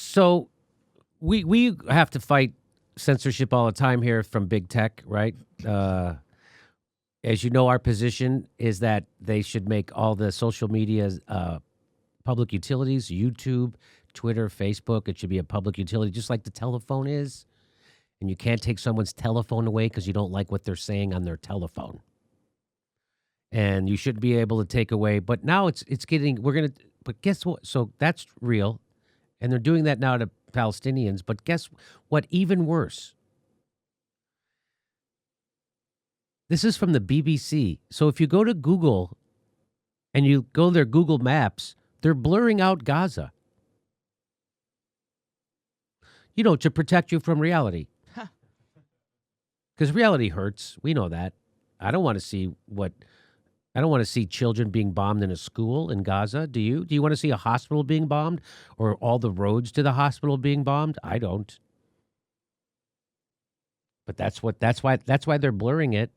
So we have to fight censorship all the time here from big tech, right? As you know, our position is that they should make all the social media public utilities, YouTube, Twitter, Facebook. It should be a public utility, just like the telephone is. And you can't take someone's telephone away because you don't like what they're saying on their telephone. And you should be able to take away. But now it's getting, but guess what? So that's real. And they're doing that now to Palestinians. But guess what? Even worse. This is from the BBC. So if you go to Google and you go to their Google Maps, they're blurring out Gaza. You know, to protect you from reality. Because reality hurts. We know that. I don't want to see children being bombed in a school in Gaza. Do you? Do you want to see a hospital being bombed or all the roads to the hospital being bombed? I don't. But that's why they're blurring it.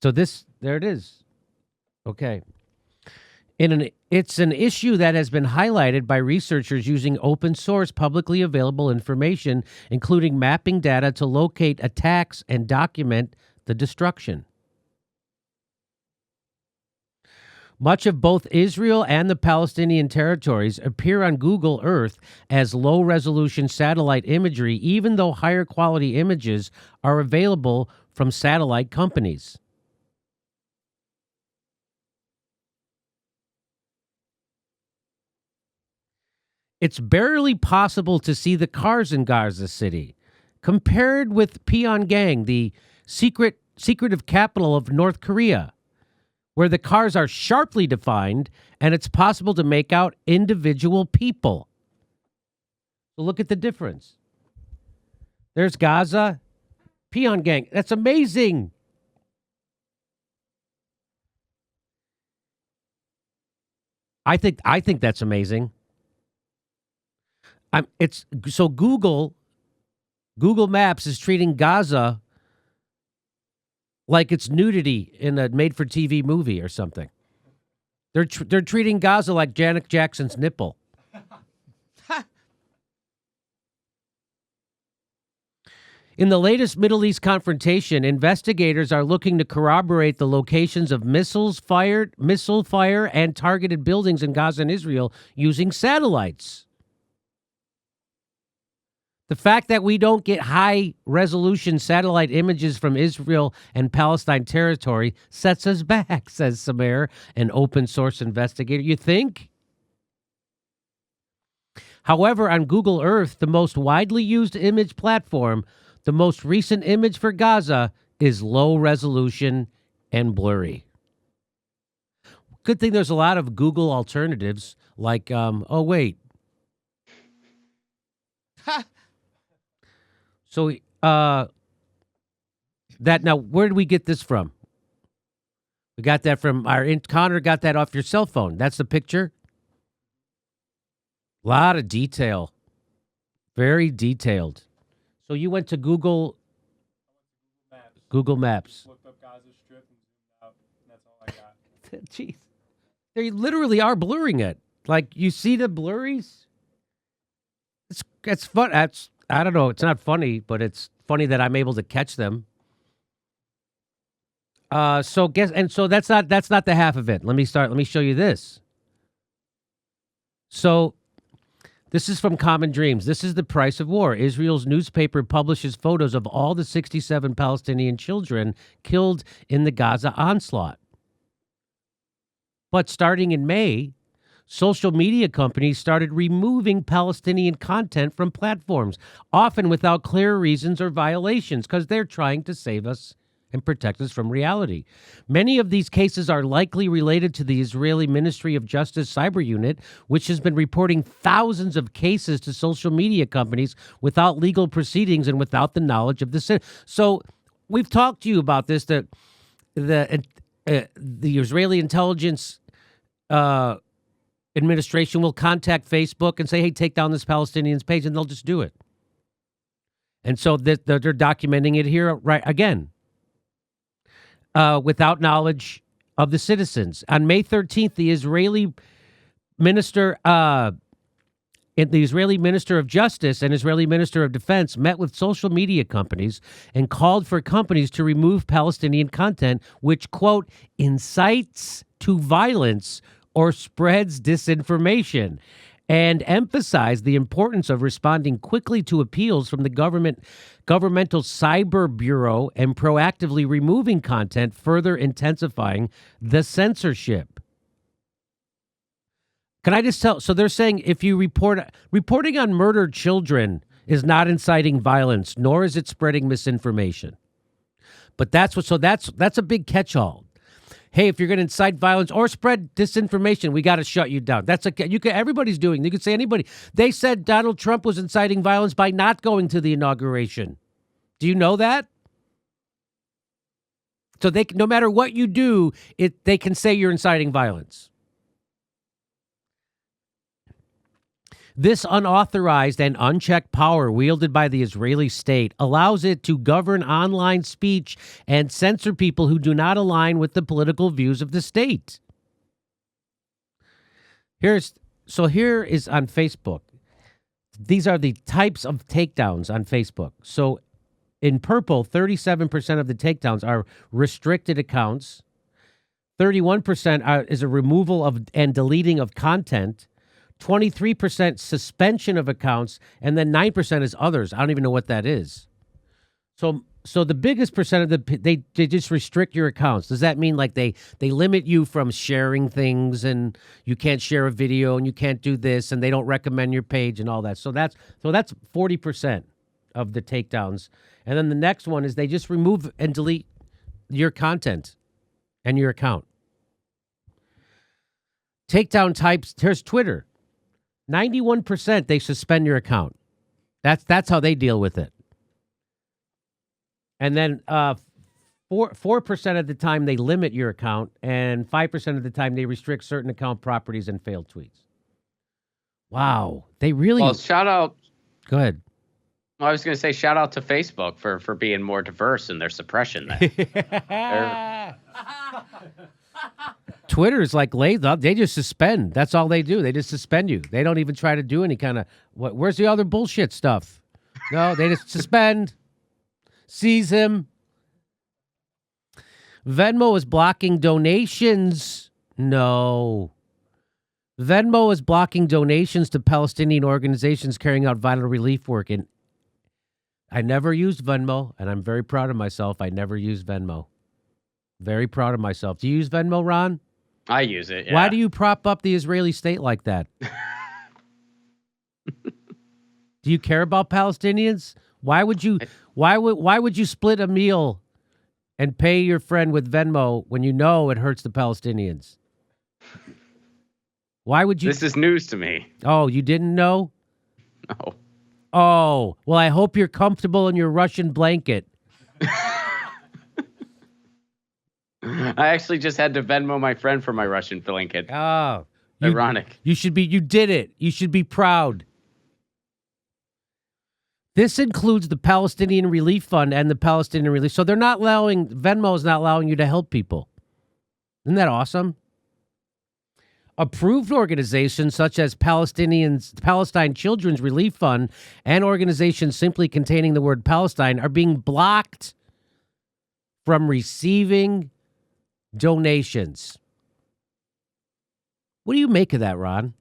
So there it is. Okay. It's an issue that has been highlighted by researchers using open source, publicly available information, including mapping data to locate attacks and document the destruction. Much of both Israel and the Palestinian territories appear on Google Earth as low-resolution satellite imagery, even though higher-quality images are available from satellite companies. It's barely possible to see the cars in Gaza City. Compared with Pyongyang, the secretive capital of North Korea, where the cars are sharply defined and it's possible to make out individual people. So look at the difference. There's Gaza, Pyongyang. That's amazing. I think that's amazing. So Google Maps is treating Gaza like it's nudity in a made-for-TV movie or something. They're treating Gaza like Janet Jackson's nipple. In the latest Middle East confrontation, investigators are looking to corroborate the locations of missile fire, and targeted buildings in Gaza and Israel using satellites. The fact that we don't get high-resolution satellite images from Israel and Palestine territory sets us back, says Samir, an open-source investigator. You think? However, on Google Earth, the most widely used image platform, the most recent image for Gaza is low-resolution and blurry. Good thing there's a lot of Google alternatives, like, oh, wait. So, now, where did we get this from? We got that from Connor got that off your cell phone. That's the picture. A lot of detail. Very detailed. So you went to Google Maps. Looked up Gaza Strip and zoomed out, and that's all I got. Jeez. They literally are blurring it. Like, you see the blurries? It's fun. I don't know. It's not funny, but it's funny that I'm able to catch them. So that's not the half of it. Let me show you this. So this is from Common Dreams. This is the price of war. Israel's newspaper publishes photos of all the 67 Palestinian children killed in the Gaza onslaught. But starting in May, social media companies started removing Palestinian content from platforms, often without clear reasons or violations, because they're trying to save us and protect us from reality. Many of these cases are likely related to the Israeli Ministry of Justice Cyber Unit, which has been reporting thousands of cases to social media companies without legal proceedings and without the knowledge of the citizen. So we've talked to you about this, that the Israeli intelligence administration will contact Facebook and say, hey, take down this Palestinians page, and they'll just do it. And so they're documenting it here right again. Without knowledge of the citizens. On May 13th, the Israeli minister The Israeli Minister of Justice and Israeli Minister of Defense met with social media companies and called for companies to remove Palestinian content which, quote, incites to violence or spreads disinformation, and emphasized the importance of responding quickly to appeals from the governmental cyber bureau and proactively removing content, further intensifying the censorship. Can I just tell? So they're saying if you reporting on murdered children is not inciting violence, nor is it spreading misinformation. But that's a big catch-all. Hey, if you're going to incite violence or spread disinformation, we got to shut you down. Everybody's doing. You could say anybody. They said Donald Trump was inciting violence by not going to the inauguration. Do you know that? So no matter what you do, they can say you're inciting violence. This unauthorized and unchecked power wielded by the Israeli state allows it to govern online speech and censor people who do not align with the political views of the state. Here is on Facebook. These are the types of takedowns on Facebook. So in purple, 37% of the takedowns are restricted accounts. 31% is a removal of and deleting of content. 23% suspension of accounts, and then 9% is others. I don't even know what that is. So the biggest percent of they just restrict your accounts. Does that mean like they limit you from sharing things, and you can't share a video, and you can't do this, and they don't recommend your page and all that? So that's 40% of the takedowns. And then the next one is they just remove and delete your content and your account. Takedown types. Here's Twitter. 91% they suspend your account. That's how they deal with it. And then 4% of the time they limit your account, and 5% of the time they restrict certain account properties and failed tweets. Wow, they really. Well, shout out. Go ahead. I was going to say shout out to Facebook for being more diverse in their suppression there. Twitter is like laid up. They just suspend. That's all they do. They just suspend you. They don't even try to do any kind of where's the other bullshit stuff? No, they just suspend. Seize him. Venmo is blocking donations. No. Venmo is blocking donations to Palestinian organizations carrying out vital relief work. And I never used Venmo, and I'm very proud of myself. I never used Venmo. Very proud of myself. Do you use Venmo, Ron? I use it. Yeah. Why do you prop up the Israeli state like that? Do you care about Palestinians? Why would you split a meal and pay your friend with Venmo when you know it hurts the Palestinians? Why would you? This is news to me. Oh, you didn't know? No. Oh, well, I hope you're comfortable in your Russian blanket. I actually just had to Venmo my friend for my Russian blanket. Oh. Ironic. You did it. You should be proud. This includes the Palestinian Relief Fund and the Palestinian Relief. So Venmo is not allowing you to help people. Isn't that awesome? Approved organizations such as Palestine Children's Relief Fund and organizations simply containing the word Palestine are being blocked from receiving donations. What do you make of that, Ron?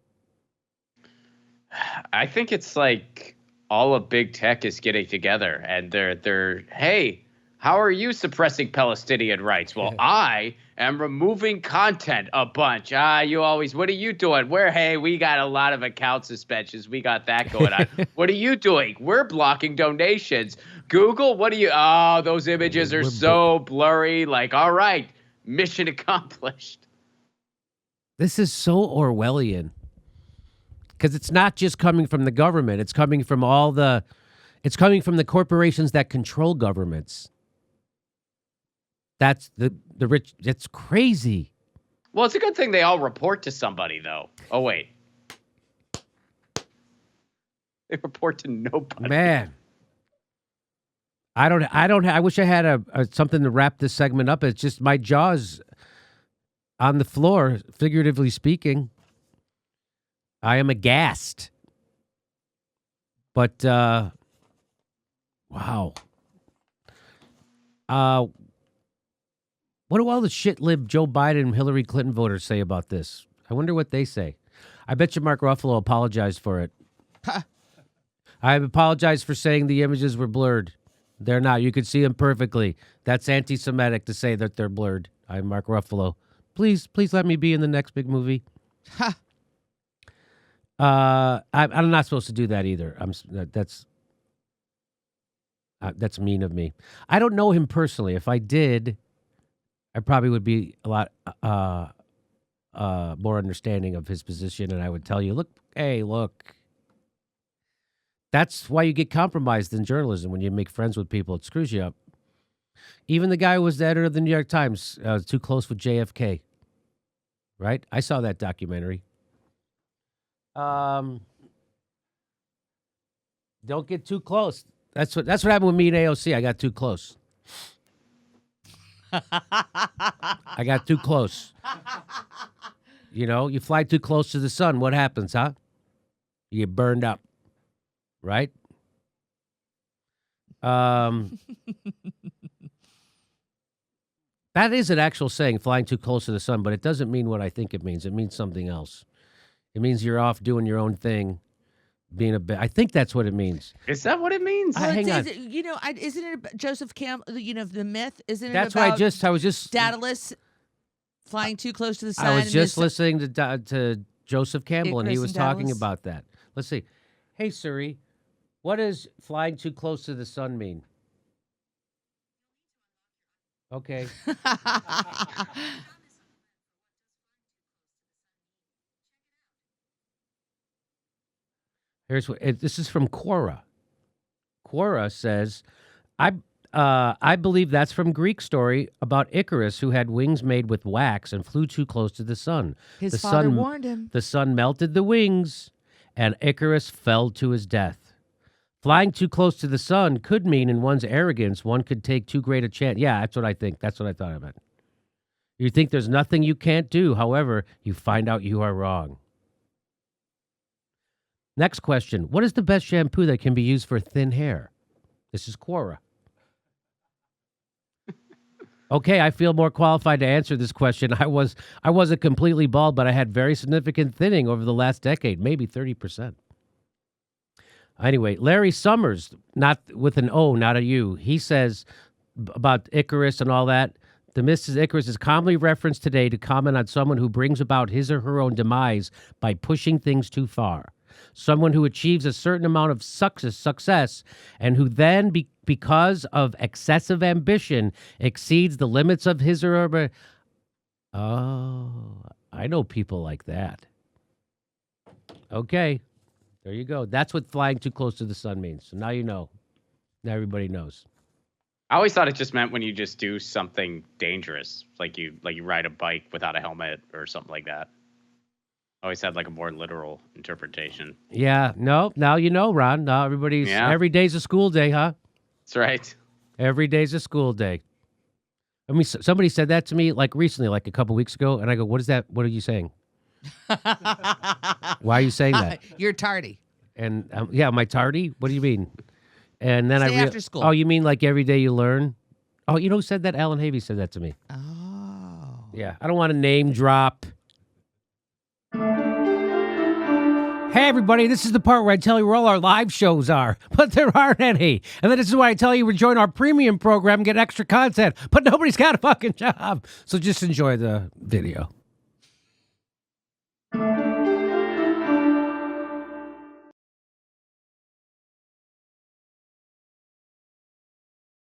I think it's like all of big tech is getting together, and they're hey, how are you suppressing Palestinian rights? Well, I am removing content a bunch. What are you doing? Hey, we got a lot of account suspensions. We got that going on. What are you doing? We're blocking donations. Google, those images are so blurry. Like, all right, mission accomplished. This is so Orwellian. Because it's not just coming from the government. It's coming from it's coming from the corporations that control governments. That's the rich. It's crazy. Well, it's a good thing they all report to somebody, though. Oh, wait. They report to nobody. Man. I wish I had something to wrap this segment up. It's just my jaw's on the floor, figuratively speaking. I am aghast. But wow. What do all the shit-lib Joe Biden and Hillary Clinton voters say about this? I wonder what they say. I bet you Mark Ruffalo apologized for it. I apologize for saying the images were blurred. They're not. You could see them perfectly. That's anti-Semitic to say that they're blurred. I'm Mark Ruffalo. Please let me be in the next big movie. I'm not supposed to do that either. That's mean of me. I don't know him personally. If I did, I probably would be a lot more understanding of his position, and I would tell you, look. That's why you get compromised in journalism when you make friends with people. It screws you up. Even the guy who was the editor of the New York Times was too close with JFK. Right? I saw that documentary. Don't get too close. That's what happened with me and AOC. I got too close. I got too close. You know, you fly too close to the sun. What happens, huh? You get burned up. Right? That is an actual saying, flying too close to the sun, but it doesn't mean what I think it means. It means something else. It means you're off doing your own thing, being I think that's what it means. Is that what it means? Well, hang on. Isn't it about Joseph Campbell, the myth? Isn't it That's about why I was just Daedalus flying too close to the sun? I was just listening to Joseph Campbell, and he Icarus was and talking Daedalus? about that. Let's see. Hey, Siri, what does flying too close to the sun mean? Okay. Here's what this is from Quora. Quora says, I believe that's from Greek story about Icarus, who had wings made with wax and flew too close to the sun. His The father sun- warned him. The sun melted the wings, and Icarus fell to his death. Flying too close to the sun could mean in one's arrogance, one could take too great a chance. Yeah, that's what I think. That's what I thought of it. You think there's nothing you can't do. However, you find out you are wrong. Next question. What is the best shampoo that can be used for thin hair? This is Quora. Okay, I feel more qualified to answer this question. I wasn't completely bald, but I had very significant thinning over the last decade, maybe 30%. Anyway, Larry Summers, not with an O, not a U, he says about Icarus and all that, the Mrs. Icarus is commonly referenced today to comment on someone who brings about his or her own demise by pushing things too far. Someone who achieves a certain amount of success and who then, because of excessive ambition, exceeds the limits of his or her. Oh, I know people like that. Okay, there you go. That's what flying too close to the sun means. So now you know. Now everybody knows. I always thought it just meant when you just do something dangerous, like you ride a bike without a helmet or something like that. I always had like a more literal interpretation. Yeah, no, now you know, Ron. Now every day's a school day, huh? That's right. Every day's a school day. I mean, somebody said that to me like recently, like a couple weeks ago, and I go, "What is that? What are you saying? Why are you saying that?" You're tardy. And yeah, am I tardy? What do you mean? And then Stay after school. Oh, you mean like every day you learn? Oh, you know who said that? Alan Havey said that to me. Oh. Yeah, I don't want to name drop. Hey, everybody, this is the part where I tell you where all our live shows are, but there aren't any. And then this is why I tell you to join our premium program and get extra content, but nobody's got a fucking job. So just enjoy the video.